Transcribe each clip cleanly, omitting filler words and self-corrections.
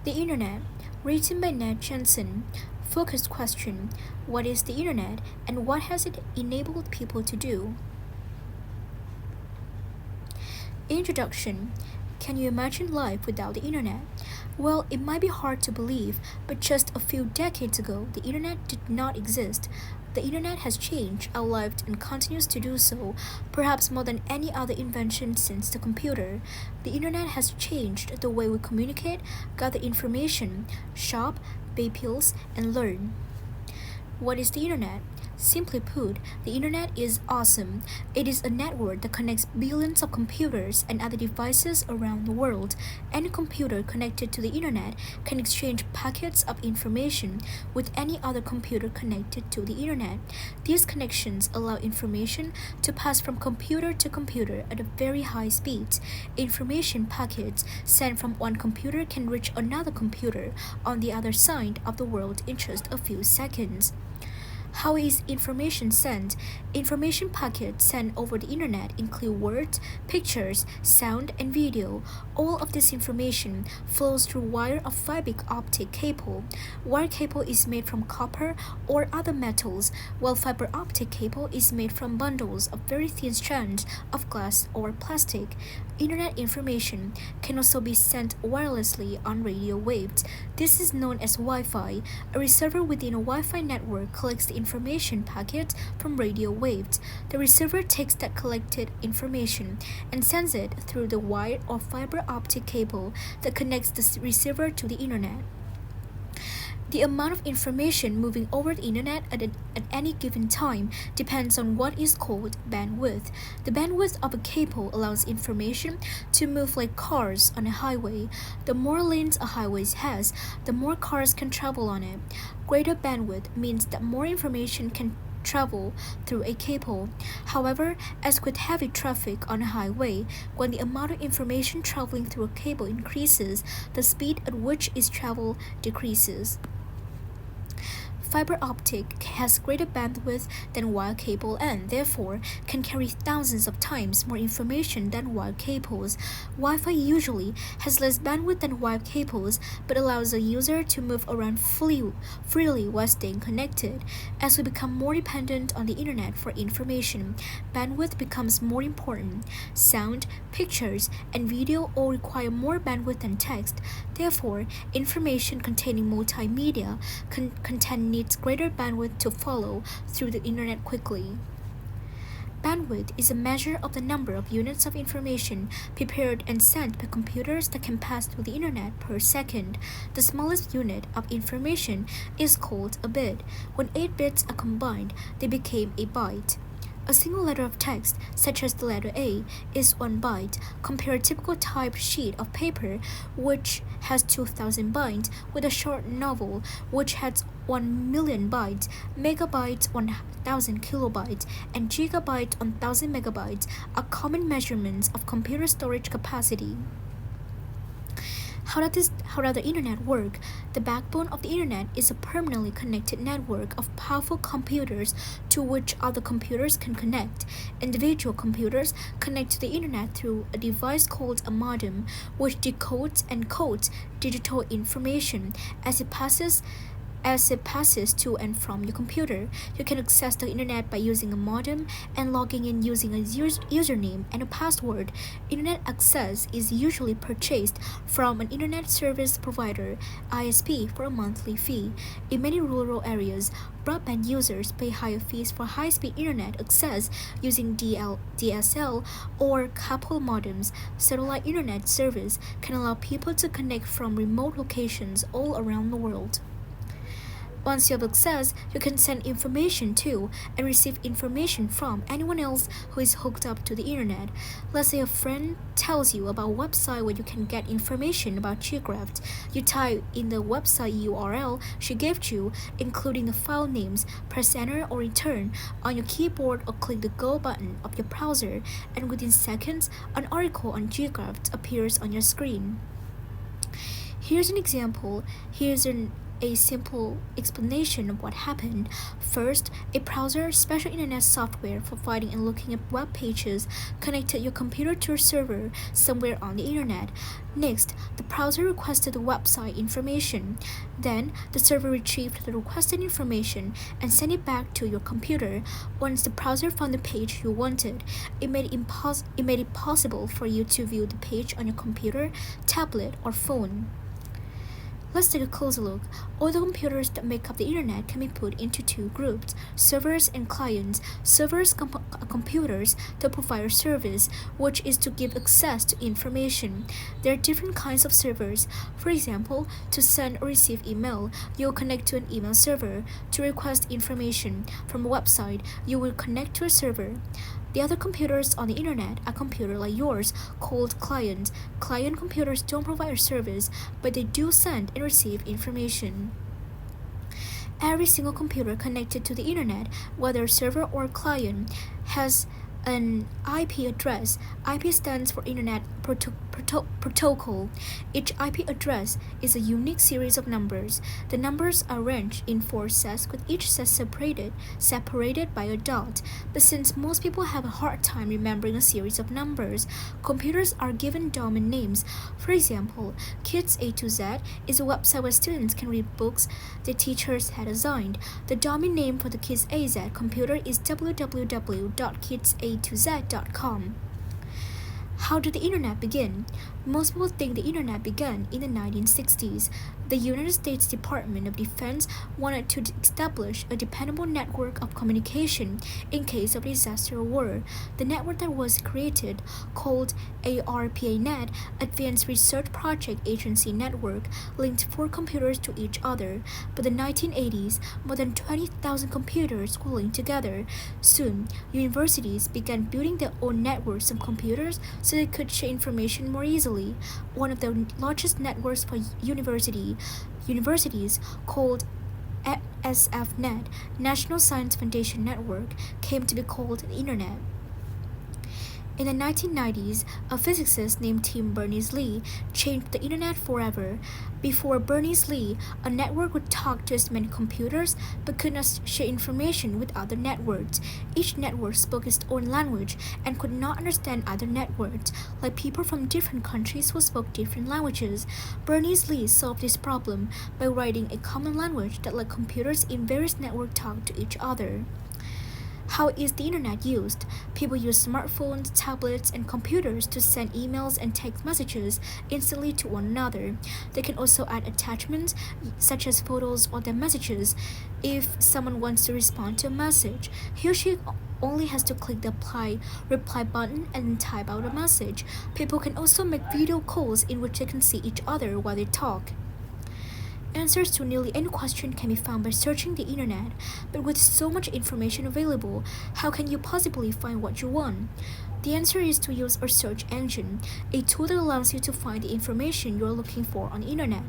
The Internet, written by Ned Jensen. Focused question: what is the Internet and what has it enabled people to do? Introduction. Can you imagine life without the Internet? Well, it might be hard to believe, but just a few decades ago, the Internet did not exist. The Internet has changed our lives and continues to do so, perhaps more than any other invention since the computer. The Internet has changed the way we communicate, gather information, shop, pay bills, and learn. What is the Internet? Simply put, the Internet is awesome. It is a network that connects billions of computers and other devices around the world. Any computer connected to the Internet can exchange packets of information with any other computer connected to the Internet. These connections allow information to pass from computer to computer at a very high speed. Information packets sent from one computer can reach another computer on the other side of the world in just a few seconds. How is information sent? Information packets sent over the Internet include words, pictures, sound, and video. All of this information flows through wire of fiber optic cable. Wire cable is made from copper or other metals, while fiber optic cable is made from bundles of very thin strands of glass or plastic. Internet information can also be sent wirelessly on radio waves. This is known as Wi-Fi. A receiver within a Wi-Fi network collects the information packet from radio waves. The receiver takes that collected information and sends it through the wire or fiber optic cable that connects the receiver to the Internet. The amount of information moving over the Internet at any given time depends on what is called bandwidth. The bandwidth of a cable allows information to move like cars on a highway. The more lanes a highway has, the more cars can travel on it. Greater bandwidth means that more information can travel through a cable. However, as with heavy traffic on a highway, when the amount of information traveling through a cable increases, the speed at which its travel decreases. Fiber optic has greater bandwidth than wire cable and, therefore, can carry thousands of times more information than wire cables. Wi-Fi usually has less bandwidth than wire cables, but allows a user to move around freely while staying connected. As we become more dependent on the Internet for information, bandwidth becomes more important. Sound, pictures, and video all require more bandwidth than text. Therefore, information containing multimedia content needs greater bandwidth to follow through the Internet quickly. Bandwidth is a measure of the number of units of information prepared and sent by computers that can pass through the Internet per second. The smallest unit of information is called a bit. When 8 bits are combined, they become a byte. A single letter of text, such as the letter A, is 1 byte. Compare a typical typed sheet of paper, which has 2,000 bytes, with a short novel, which has 1,000,000 bytes, megabytes 1,000 kilobytes, and gigabytes 1,000 megabytes are common measurements of computer storage capacity. How does the Internet work? The backbone of the Internet is a permanently connected network of powerful computers to which other computers can connect. Individual computers connect to the Internet through a device called a modem, which decodes and codes digital information as it passes to and from your computer. You can access the Internet by using a modem and logging in using a username and a password. Internet access is usually purchased from an Internet service provider, ISP, for a monthly fee. In many rural areas, broadband users pay higher fees for high-speed Internet access using DSL or coupled modems. Satellite Internet service can allow people to connect from remote locations all around the world. Once you have access, you can send information to and receive information from anyone else who is hooked up to the Internet. Let's say a friend tells you about a website where you can get information about geocraft. You type in the website URL she gave you, including the file names, press enter or return on your keyboard or click the go button of your browser, and within seconds, an article on geocraft appears on your screen. Here's an example. Here's an a simple explanation of what happened. First, a browser, special internet software for finding and looking at web pages, connected your computer to a server somewhere on the internet. Next, the browser requested the website information. Then, the server retrieved the requested information and sent it back to your computer. Once the browser found the page you wanted, it made it possible for you to view the page on your computer, tablet, or phone. Let's take a closer look. All the computers that make up the internet can be put into two groups: servers and clients. Servers are computers that provide a service, which is to give access to information. There are different kinds of servers. For example, to send or receive email, you will connect to an email server. To request information from a website, you will connect to a server. The other computers on the internet are computers like yours, called clients. Client computers don't provide a service, but they do send and receive information. Every single computer connected to the internet, whether server or client, has an IP address. IP stands for Internet Protocol. Each IP address is a unique series of numbers. The numbers are arranged in four sets, with each set separated by a dot. But since most people have a hard time remembering a series of numbers, computers are given domain names. For example, Kids A to Z is a website where students can read books the teachers had assigned. The domain name for the Kids AZ computer is www.kidsa2z.com. How did the internet begin? Most people think the internet began in the 1960s. The United States Department of Defense wanted to establish a dependable network of communication in case of disaster or war. The network that was created, called ARPANET, Advanced Research Project Agency Network, linked four computers to each other. By the 1980s, more than 20,000 computers were linked together. Soon, universities began building their own networks of computers so they could share information more easily. One of the largest networks for universities, called NSFNet, National Science Foundation Network, came to be called the Internet. In the 1990s, a physicist named Tim Berners-Lee changed the internet forever. Before Berners-Lee, a network would talk to as many computers but could not share information with other networks. Each network spoke its own language and could not understand other networks, like people from different countries who spoke different languages. Berners-Lee solved this problem by writing a common language that let computers in various networks talk to each other. How is the internet used? People use smartphones, tablets, and computers to send emails and text messages instantly to one another. They can also add attachments, such as photos or their messages. If someone wants to respond to a message, he or she only has to click the reply button and type out a message. People can also make video calls in which they can see each other while they talk. Answers to nearly any question can be found by searching the internet, but with so much information available, how can you possibly find what you want? The answer is to use a search engine, a tool that allows you to find the information you are looking for on the internet.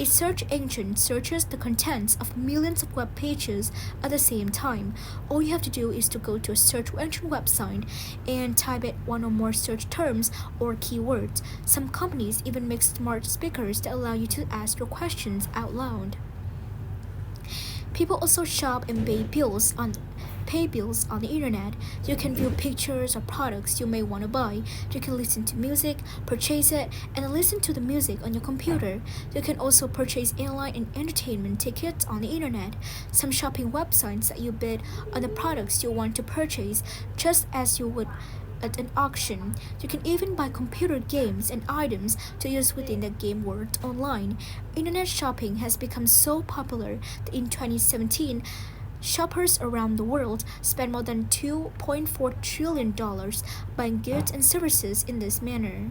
A search engine searches the contents of millions of web pages at the same time. All you have to do is to go to a search engine website and type in one or more search terms or keywords. Some companies even make smart speakers that allow you to ask your questions out loud. People also shop and pay bills on the internet. You can view pictures or products you may want to buy. You can listen to music, purchase it, and listen to the music on your computer. You can also purchase airline and entertainment tickets on the internet. Some shopping websites let you bid on the products you want to purchase, just as you would at an auction. You can even buy computer games and items to use within the game world online. Internet shopping has become so popular that in 2017, shoppers around the world spent more than $2.4 trillion buying goods and services in this manner.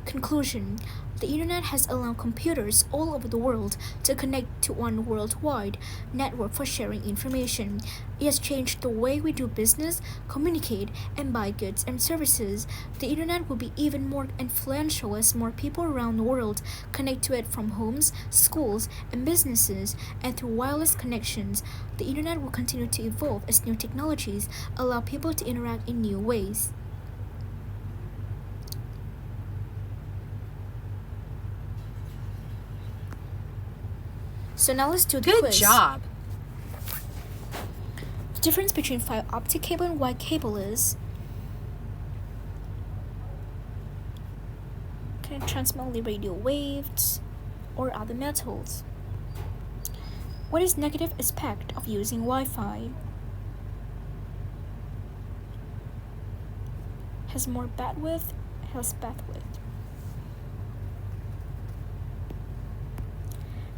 Conclusion: the internet has allowed computers all over the world to connect to one worldwide network for sharing information. It has changed the way we do business, communicate, and buy goods and services. The internet will be even more influential as more people around the world connect to it from homes, schools, and businesses, and through wireless connections. The internet will continue to evolve as new technologies allow people to interact in new ways. So now let's do the Good quiz. job. The difference between fiber optic cable and white cable is, can it transmit only radio waves or other metals? What is negative aspect of using Wi-Fi? Has more bandwidth, has bandwidth.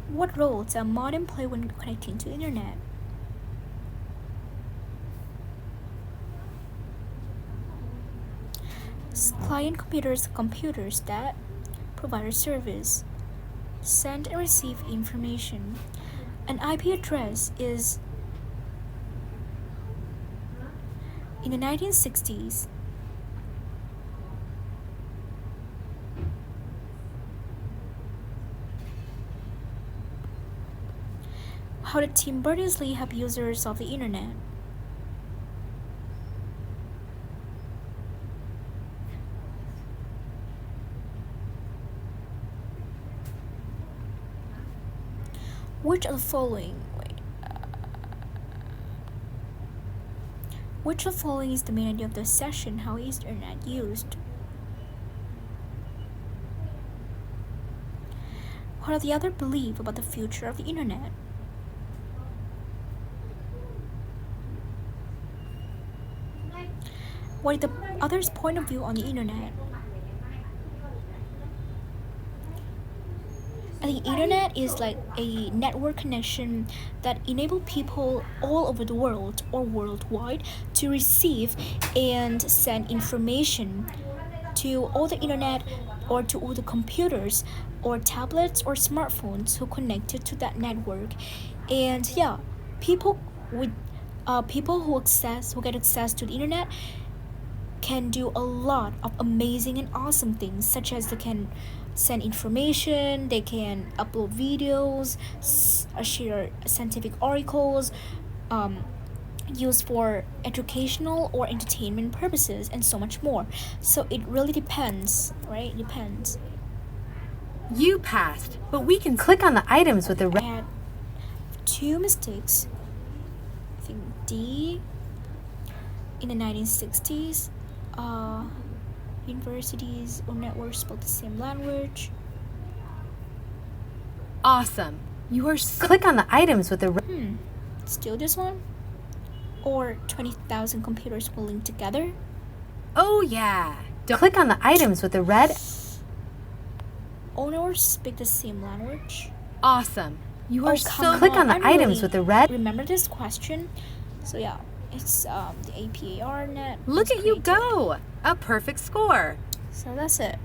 What role does a modem play when connecting to the internet? Client computers are computers that provide a service, send and receive information. An IP address is, in the 1960s, how did Tim Berners-Lee help users of the internet? Which of the following which of the following is the main idea of this session? How is the internet used? What do the other believe about the future of the internet? What is the other's point of view on the internet? And the internet is like a network connection that enable people all over the world or worldwide to receive and send information to all the internet or to all the computers or tablets or smartphones who connected to that network. And yeah, people with people who get access to the internet can do a lot of amazing and awesome things, such as they can send information, they can upload videos, share scientific articles, used for educational or entertainment purposes, and so much more. So it really depends, right? It depends. You passed, but we can click on the items with the I had 2 mistakes. I think D, in the 1960s, universities or networks spoke the same language. Awesome. You are click on the items with the Still this one? Or 20,000 computers will link together? Oh yeah. Click on the items with the red. Owners speak the same language? Awesome. You are so click on the items with the red. Remember this question? So yeah, it's the APAR net. Look at you go. A perfect score. So that's it.